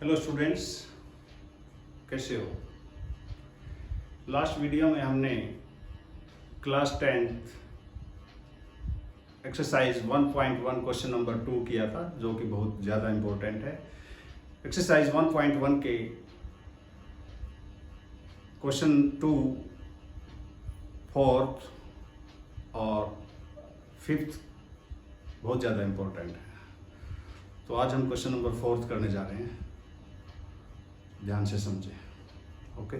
Hello students, कैसे हो। Last video में हमने class 10th exercise 1.1 question number 2 किया था, जो कि बहुत ज़्यादा इम्पोर्टेंट है। एक्सरसाइज 1.1 के क्वेश्चन 2 4th और 5th बहुत ज़्यादा इम्पोर्टेंट है। तो आज हम क्वेश्चन नंबर 4th करने जा रहे हैं, ध्यान से समझें। Okay,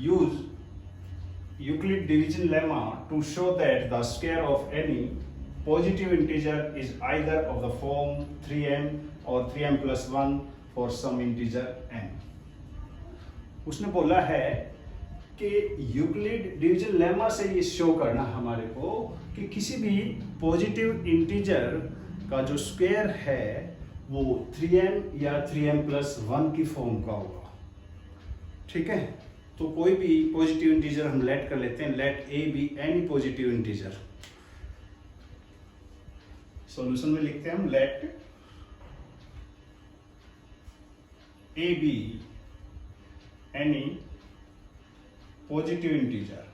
use Euclid division lemma to show that the square of any positive integer is either of the form 3m or 3m plus 1 for some integer n। उसने बोला है कि यूक्लिड डिवीजन लेमा से ये शो करना हमारे को कि किसी भी पॉजिटिव इंटीजर का जो स्क्वायर है वो 3m या 3m plus 1 की फॉर्म का होगा। ठीक है, तो कोई भी पॉजिटिव इंटीजर हम लेट कर लेते हैं। Let a be any positive integer. Solution में लिखते हैं हम let a be any positive integer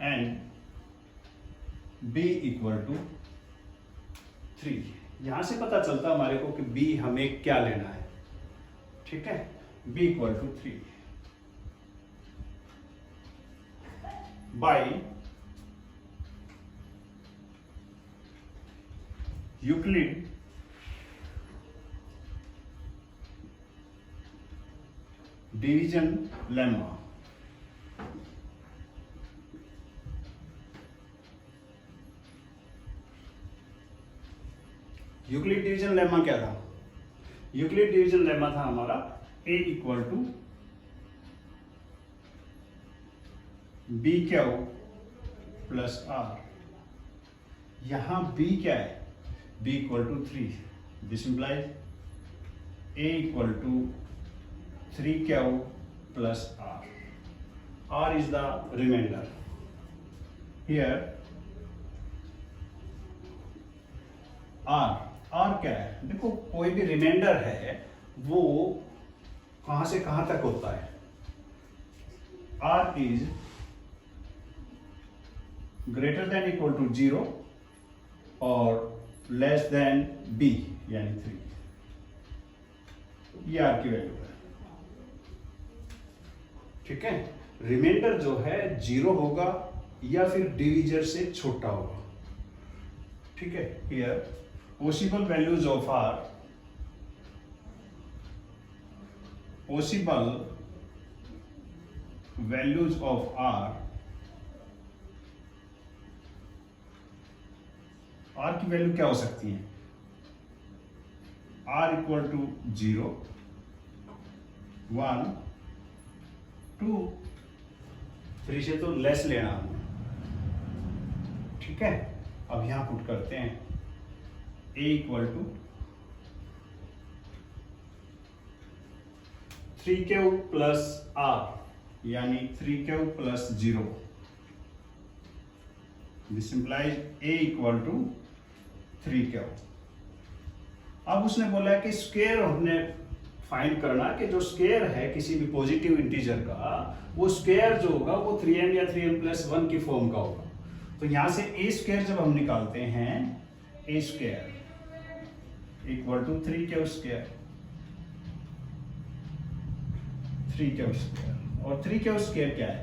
and b equal to 3। यहां से पता चलता हमारे को कि b हमें क्या लेना है। ठीक है, b equal to 3 by Euclid division lemma. Euclid division lemma क्या था? यूक्लिड डिवीजन लेमा था हमारा a इक्वल टू बी क्या हो प्लस आर। यहां b क्या है? b equal to 3। This implies a equal to 3 क्या हो plus r। r is the remainder here. r क्या है? देखो, कोई भी रिमाइंडर है वो कहां से कहां तक होता है। r is greater than equal to 0 और लेस देन b यानी 3। ये r की वैल्यू है। ठीक है, रिमाइंडर जो है 0 होगा या फिर डिवीजर से छोटा होगा। ठीक है, here possible values of r, possible values of r की वैल्यू क्या हो सकती है? r इक्वल टू 0, 1, 2, 3 से तो लेस लेना हमने। ठीक है, अब यहां पुट करते हैं a equal to 3 cube plus r यानी 3 cube plus 0। This implies a equal to 3 cube. अब उसने बोला है कि स्क्वायर हमने फाइंड करना कि जो स्क्वायर है किसी भी पॉजिटिव इंटीजर का, वो स्क्वायर जो होगा वो 3m या 3m plus 1 की फॉर्म का होगा। तो यहां से a स्क्वायर जब हम निकालते हैं, a square equal to 3 cube square, 3 cube square. और 3 क्यूब स्क्वायर क्या है?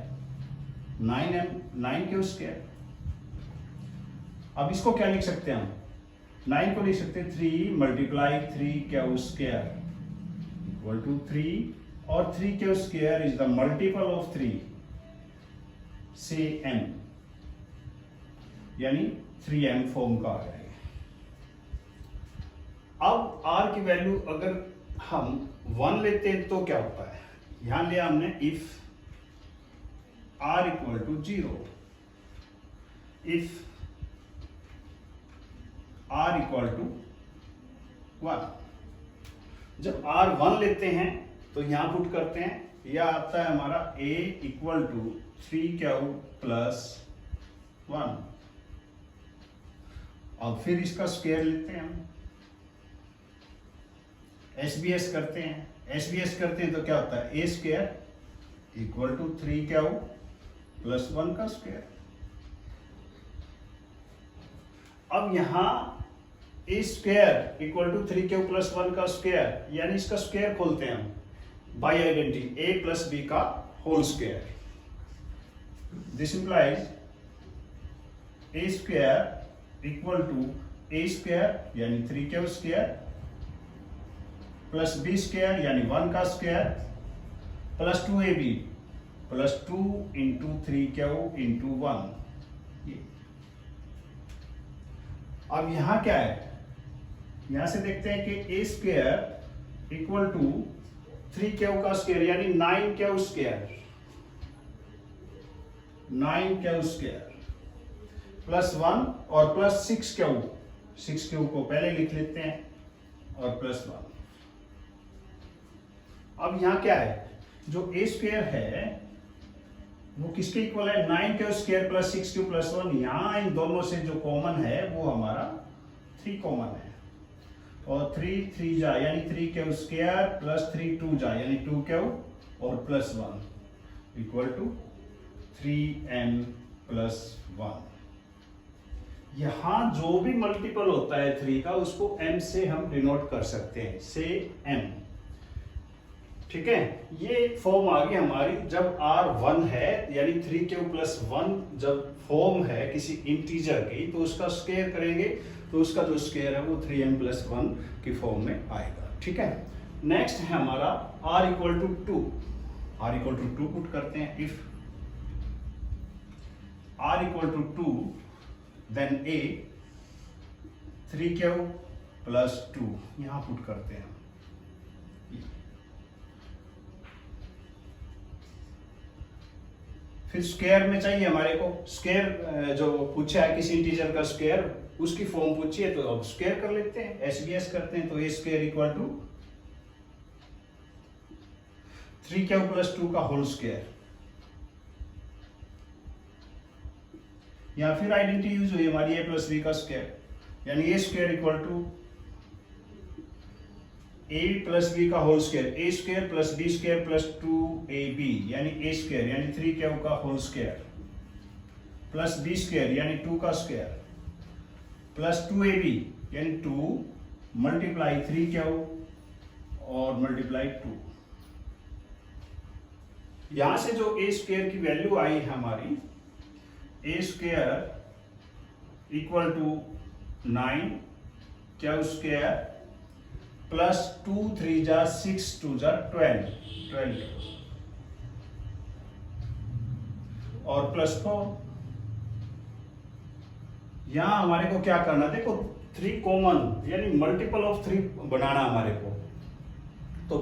9 क्यूब स्क्वायर। अब इसको क्या लिख सकते हैं हम? 9 को लिख सकते हैं 3 multiply 3 cube square equal to 3, और 3 cube square is the multiple of 3 से m, यानी 3m फॉर्म का आ जाएगा। अब r की वैल्यू अगर हम 1 लेते हैं तो क्या होता है? यहां लिया हमने if r equal to 0, if r equal to 1। जब r 1 लेते हैं तो यहां पुट करते हैं यह आता है हमारा a equal to 3q plus 1। अब फिर इसका स्क्वायर लेते हैं हम, SBS करते हैं। SBS करते हैं तो क्या होता है, a square equal to 3q plus 1 का स्क्वायर। अब यहाँ a square equal to 3q plus 1 का स्क्वायर, यानी इसका स्क्वायर खोलते हैं हम by identity a plus b का whole square. This implies a square equal to a square यानी 3q square plus b square यानी 1 का square plus 2ab plus 2 into 3q into 1। अब यहां क्या है, यहां से देखते हैं कि a square equal to 3q का स्क्वायर यानी 9q square, 9q square plus 1 और प्लस 6q, 6q को पहले लिख लेते हैं और प्लस 1। अब यहां क्या है, जो a स्क्वायर है वो किसके इक्वल है, 9q square plus 6q plus 1। यहां इन दोनों से जो कॉमन है वो हमारा 3 कॉमन है, और 3 3 जा यानी 3q स्क्वायर प्लस 3 2 जा यानी 2q और plus 1 equal to 3m plus 1। यहां जो भी मल्टीपल होता है 3 का उसको m से हम डिनोट कर सकते हैं, से m। ठीक है, ये फॉर्म आ गई हमारी जब r 1 है, यानी 3q प्लस 1 जब फॉर्म है किसी इंटीजर की तो उसका स्क्वायर करेंगे तो उसका जो स्क्वायर है वो 3m प्लस 1 की फॉर्म में आएगा। ठीक है, नेक्स्ट है हमारा r equal to 2। r equal to 2 put करते हैं। If r equal to 2 then a 3q plus 2 यहां पुट करते हैं। फिर स्क्वायर में चाहिए हमारे को, स्क्वायर जो पूछा है किसी इंटीजर का स्क्वायर उसकी फॉर्म पूछी है तो अब स्क्वायर कर लेते हैं, एसबीएस करते हैं। तो A square equal to 3q plus 2 का होल स्क्वायर, या फिर आइडेंटिटी यूज हुई हमारी a प्लस b का स्क्वायर, यानी A square equal to a plus b का whole square, a square plus b square plus 2ab यानी a स्क्वायर यानी 3q का whole square plus b square यानी 2 का स्क्वायर प्लस 2ab यानी 2 multiply 3q और मल्टीप्लाई 2। यहां से जो a स्क्वायर की वैल्यू आई है हमारी, a square equal to 9q square plus 2 3 जा 6 2 जा 12 और प्लस 4। यहां हमारे को क्या करना, देखो 3 कॉमन यानी मल्टीपल ऑफ 3 बनाना हमारे को, तो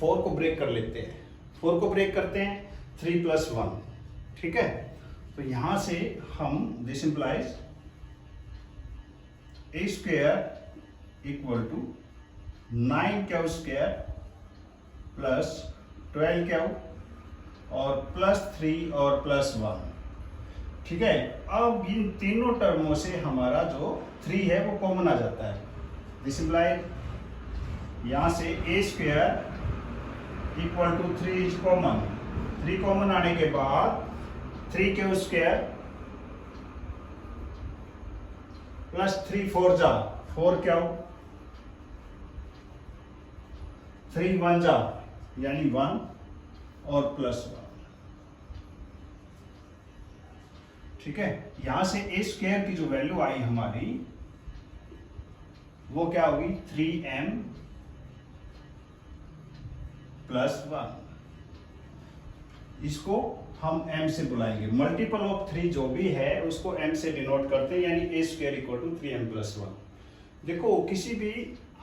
4 को ब्रेक कर लेते हैं। 4 को ब्रेक करते हैं 3 प्लस 1। ठीक है, तो यहां से हम this implies a square equal to 9q square plus 12q और प्लस 3 और प्लस 1। ठीक है, अब इन तीनों टर्मों से हमारा जो 3 है वो कॉमन आ जाता है। दिस इंप्लाइज यहां से a square equal to 3 is common, 3 common आने के बाद 3q स्क्वायर प्लस 3 4 जा 4q 3 1 जा यानी 1 और प्लस 1। ठीक है, यहां से a स्क्वायर की जो वैल्यू आई हमारी वो क्या होगी 3m प्लस 1। इसको हम m से बुलाएंगे, मल्टीपल ऑफ 3 जो भी है उसको m से डिनोट करते हैं, यानी a square equal to 3m plus 1। देखो किसी भी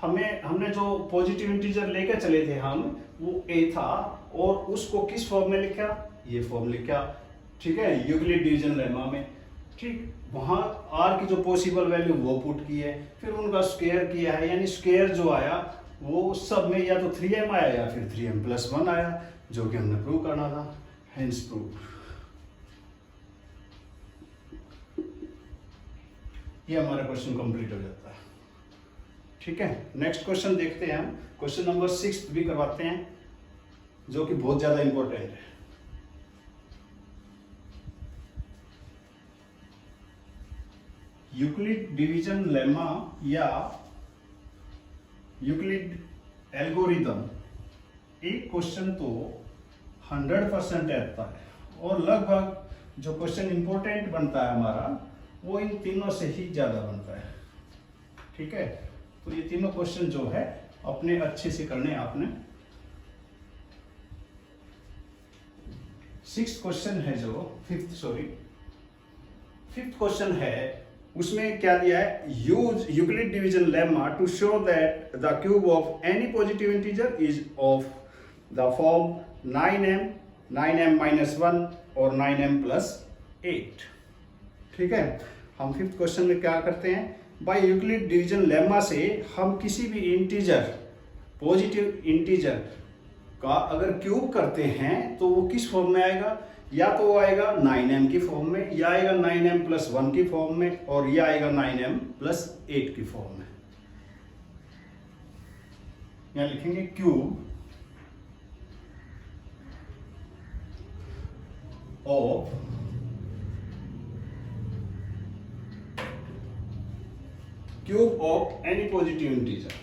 हमने जो पॉजिटिव इंटीजर लेके चले थे हम, वो a था और उसको किस फॉर्म में लिखा, ये फॉर्म लिखा। ठीक है, यूक्लिड डिवीजन लेमा में। ठीक, वहां r की जो पॉसिबल वैल्यू वो पुट की है, फिर उनका स्क्वायर किया है, यानी स्क्वायर जो आया वो सब में या तो 3m आया या फिर 3m प्लस 1 आया। जो कि हमने प्रूव करना था, हेंस प्रूव। ये हमारा क्वेश्चन कंप्लीट हो जाता है। ठीक है, नेक्स्ट क्वेश्चन देखते हैं हम। क्वेश्चन नंबर 6 भी करवाते हैं, जो कि बहुत ज्यादा इंपॉर्टेंट है। यूक्लिड डिवीजन लेमा या यूक्लिड एल्गोरिदम, एक क्वेश्चन तो 100% आता है, और लगभग जो क्वेश्चन इंपॉर्टेंट बनता है हमारा, वो इन तीनों से ही ज्यादा बनता है। ठीक है, तो ये तीनों क्वेश्चन जो है अपने अच्छे से करने आपने। 6th क्वेश्चन है जो फिफ्थ क्वेश्चन है, उसमें क्या दिया है, use Euclid division lemma to show that the cube of any positive integer is of the form 9m, 9m-1 और 9m+8। ठीक है, हम 5th क्वेश्चन में क्या करते हैं, बाय यूक्लिड डिवीजन लेमा से हम किसी भी इंटीजर, पॉजिटिव इंटीजर का अगर क्यूब करते हैं तो वो किस फॉर्म में आएगा, या तो वो आएगा 9m की फॉर्म में, या आएगा 9m+1 की फॉर्म में, और या आएगा 9m+8 की फॉर्म में। यहां लिखेंगे cube of any positive integer.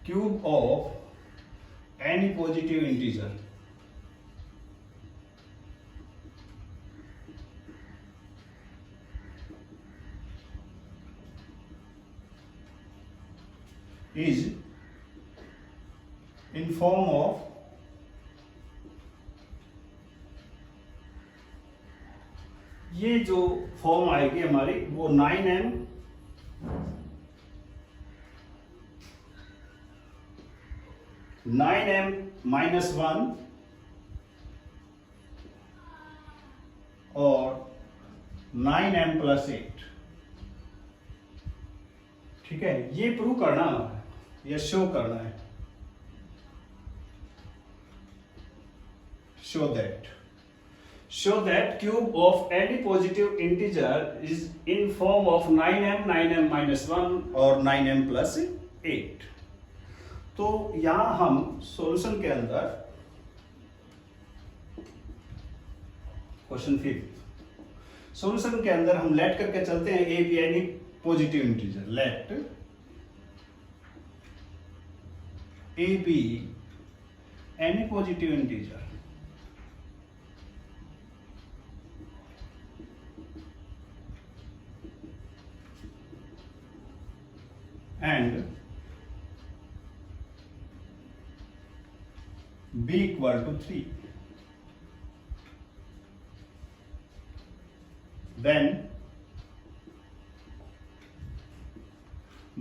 Cube of any positive integer is in form of ये जो फॉर्म आएगी हमारी वो 9m -1 और 9m+8। ठीक है, ये प्रूव करना है या शो करना है। show that cube of any positive integer is in form of 9m, 9m-1 और 9m+8। तो यहां हम सॉल्यूशन के अंदर क्वेश्चन 5 सॉल्यूशन के अंदर हम लेट करके चलते हैं a be any positive integer. Let a be any positive integer and b equal to 3, then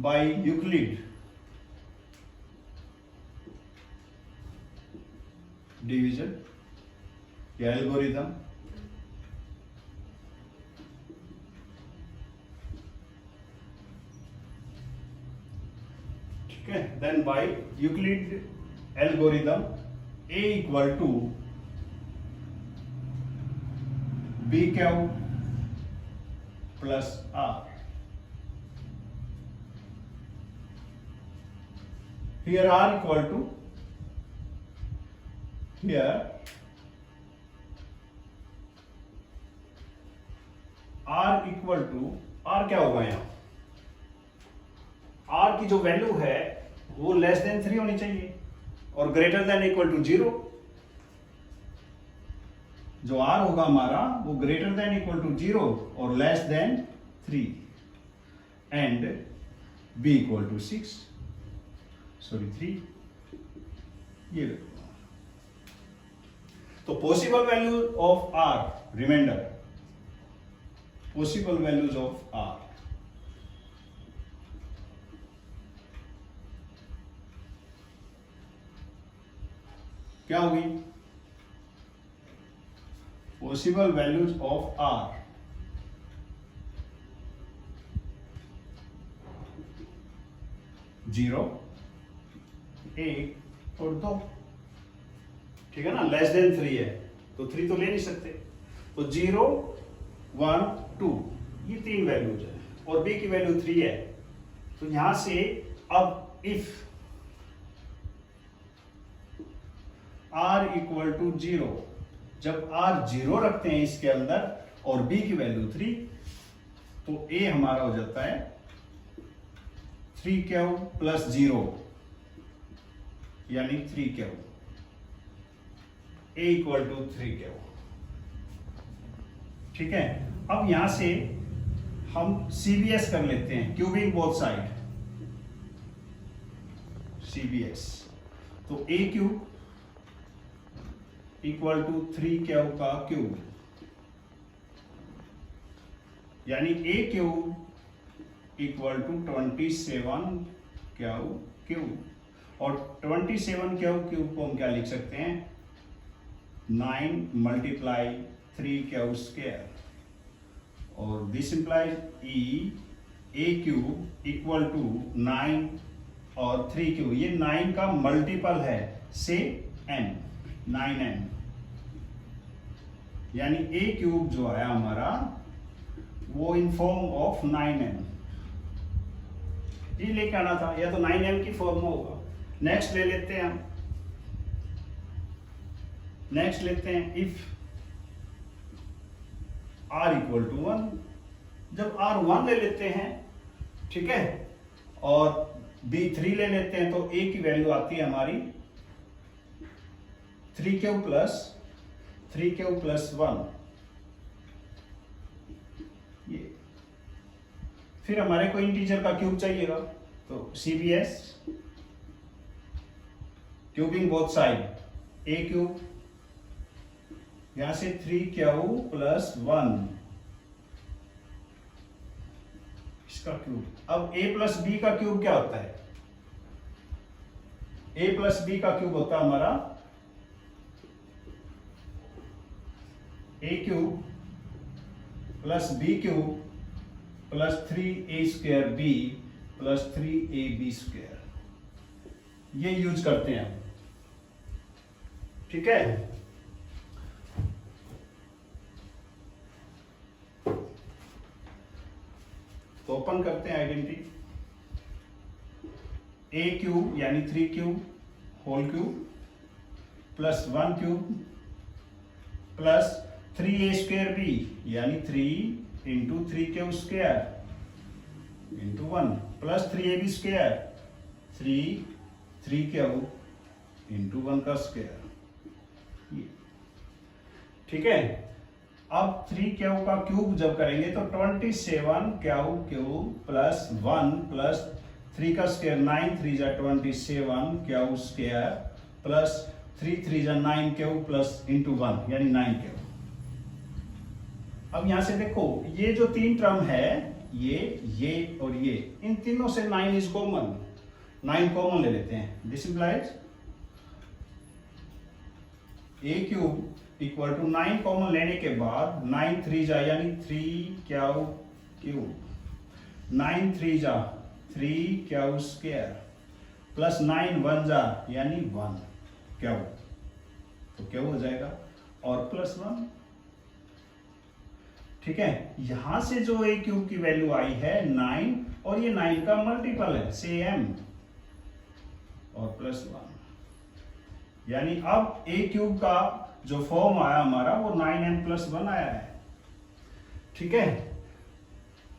by Euclid division या algorithm then by Euclid algorithm a equal to b cube plus r. Here r equal to r क्या होगा यहाँ, r की जो value है वो less than 3 होनी चाहिए और ग्रेटर देन इक्वल टू 0। जो r होगा हमारा वो ग्रेटर देन इक्वल टू 0 और less than 3 and b equal to 3। ये तो possible value of r, remainder possible values of r क्या होगी, पॉसिबल वैल्यूज ऑफ r 0 1 और 2, ठीक है ना, लेस देन 3 है तो 3 तो ले नहीं सकते, तो 0 1 2 ये 3 वैल्यूज है और b की वैल्यू 3 है। तो यहां से अब इफ r इक्वल टू 0, जब r 0 रखते हैं इसके अंदर और b की वैल्यू 3, तो a हमारा हो जाता है 3 क्यूब प्लस 0 यानी 3 cube, a equal to 3 cube, ठीक है। अब यहां से हम CBS कर लेते हैं, क्यूबिंग बोथ साइड, CBS, तो a cube equal to 3 cube का क्यूब, यानी a cube equal to 27 cube, और 27 क्यूब को हम क्या लिख सकते हैं, 9 मल्टीप्लाई 3 क्यूब स्क्वायर, और this implies a cube equal to 9 और 3 क्यूब, ये 9 का मल्टीपल है से n, 9n, यानी a क्यूब जो आया हमारा वो इन फॉर्म ऑफ 9n, ये लेके आना था, या तो 9m की फॉर्म में होगा। नेक्स्ट ले लेते हैं हम, नेक्स्ट लेते हैं इफ r इक्वल टू 1, जब r 1 ले लेते हैं, ठीक है, और b 3 ले लेते हैं, तो a की वैल्यू आती है हमारी 3 क्यूब प्लस 1, ये फिर हमारे को इंटीजर का क्यूब चाहिएगा, तो CBS cubing both side, a cube यहां से 3 क्यूब प्लस 1 इसका क्यूब। अब a प्लस b का क्यूब क्या होता है, a प्लस b का क्यूब होता है हमारा a cube plus b cube plus 3a square b plus 3ab square, ये यूज करते हैं हम, ठीक है। तो ओपन करते हैं आइडेंटिटी, a क्यूब यानी 3 cube whole cube plus 1 cube plus 3a square b यानी 3 into 3 cube square into 1 plus 3ab square 3 cube into 1 का स्क्वायर, ठीक है। अब 3 क्यूब का क्यूब जब करेंगे तो 27 क्यूब प्लस 1 प्लस 3 का स्क्वायर, 9 3 जा 27 क्यूब स्क्वायर प्लस 3 3 जा 9 क्यूब प्लस इंटू 1 यानी 9 क्यूब। अब यहां से देखो ये जो 3 टर्म है, ये और ये, इन तीनों से 9 इज कॉमन, 9 कॉमन ले लेते हैं, this implies a cube equal to 9 common लेने के बाद 9 3 जा यानी 3 क्यूब 9 3 जा 3 क्यूब स्क्वायर प्लस 9 1 जा यानी 1 क्यूब, तो क्यूब हो जाएगा और प्लस 1, ठीक है। यहां से जो a क्यूब की वैल्यू आई है 9 और ये 9 का मल्टीपल है सेम और प्लस 1, यानी अब a क्यूब का जो फॉर्म आया हमारा वो 9m प्लस 1 आया है, ठीक है।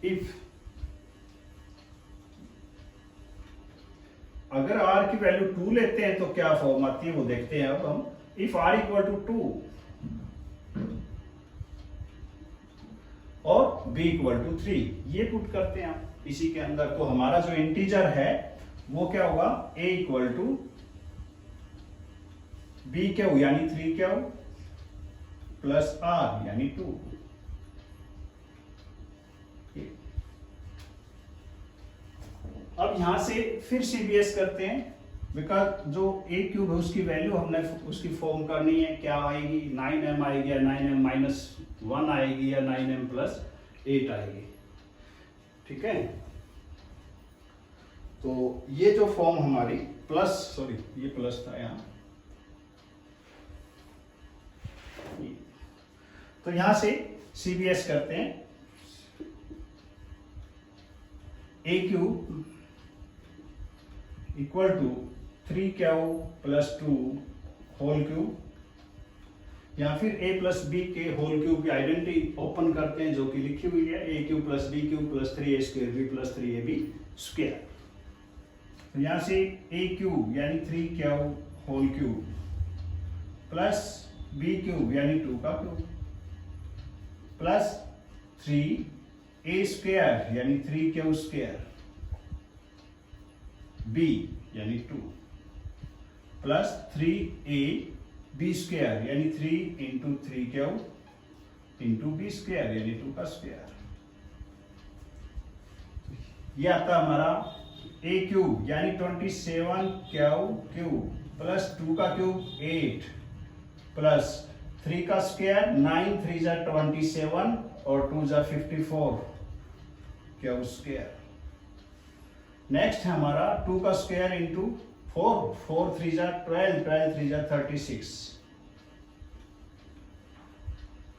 इफ अगर r की वैल्यू 2 लेते हैं तो क्या फॉर्म आती है वो देखते हैं अब हम। इफ r इक्वल टू 2 और b इक्वल टू 3, ये पुट करते हैं हम इसी के अंदर, तो हमारा जो इंटीजर है वो क्या होगा, a equal to b q यानी 3 क्यू प्लस r यानी 2। अब यहां से फिर CBS करते हैं, बिकॉज जो a क्यूब है उसकी वैल्यू हमने उसकी फॉर्म करनी है, क्या आएगी 9m आएगी या 9m माइनस 1 आएगी या 9m प्लस 8 आएगी, ठीक है। तो ये जो फॉर्म हमारी प्लस, सॉरी ये प्लस था यहाँ, तो यहां से CBS करते हैं, a cube equal to 3q plus 2 whole cube, या फिर a प्लस बी के होल क्यूब की आइडेंटिटी ओपन करते हैं जो कि लिखी हुई है, a cube plus b cube plus 3a square b plus 3ab square. तो यहां से a क्यूब यानी 3q whole cube plus b cube यानी 2 का क्यूब प्लस 3a स्क्वायर यानी 3q स्क्वायर b यानी 2 प्लस 3a b स्क्वायर यानी 3 into 3q into b square यानी 2 का स्क्वायर। ये आता हमारा a क्यूब यानी 27q क्यूब प्लस 2 का क्यूब 8 प्लस 3 का स्क्वायर 9 3 जा 27 और 2 जा 54 q स्क्वायर। नेक्स्ट है हमारा 2 का स्क्वायर इंटू 4 4 3 जा 12 12 3 जा 36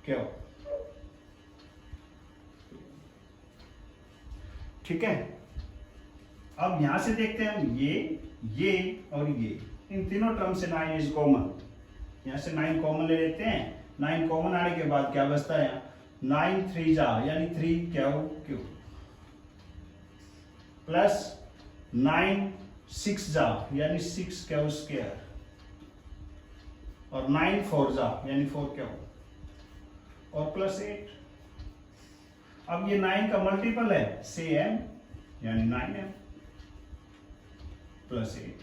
क्यों, ठीक है। अब यहां से देखते हैं हम ये और ये, इन तीनों टर्म से 9 इज कॉमन, यहां से 9 कॉमन ले लेते हैं। 9 कॉमन आने के बाद क्या बचता है, 9 3 जा यानी 3q क्यूब प्लस 9 6 जा यानी 6q स्क्वायर और 9 4 जा यानी 4q और प्लस 8। अब ये 9 का मल्टीपल है सेम यानी 9m प्लस 8,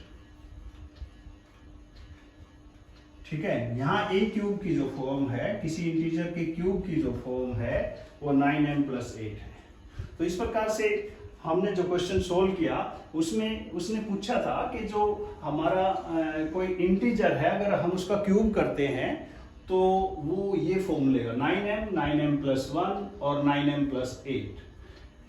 ठीक है। यहां a क्यूब की जो फॉर्म है, किसी इंटीजर के क्यूब की जो फॉर्म है वो 9m प्लस 8 है। तो इस प्रकार से हमने जो क्वेश्चन सोल्व किया उसमें उसने पूछा था कि जो हमारा कोई इंटीजर है अगर हम उसका क्यूब करते हैं तो वो ये फॉर्म लेगा 9m प्लस 1 और 9m प्लस 8,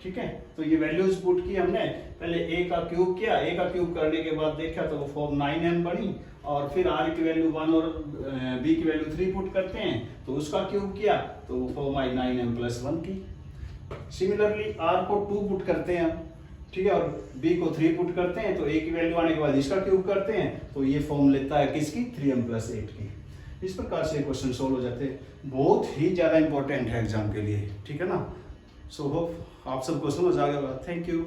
ठीक है। तो ये वैल्यूज पुट की हमने, पहले a का क्यूब किया, a का क्यूब करने के बाद देखा तो वो फॉर्म 9m बनी, और फिर r की वैल्यू 1 और b की वैल्यू 3 पुट करते हैं तो उसका क्यूब किया तो वो फॉर्म आई 9m प्लस 1 की। सिमिलरली r को 2 पुट करते हैं, ठीक है, और b को 3 पुट करते हैं तो a की वैल्यू आने के बाद इसका क्यूब करते हैं तो ये फॉर्म लेता है किसकी, 3m प्लस 8 की। इस प्रकार से क्वेश्चन सोल्व हो जाते हैं, बहुत ही ज़्यादा इंपॉर्टेंट है एग्जाम के लिए, ठीक है ना। सो होप आप सबको समझ आ गया। Thank you.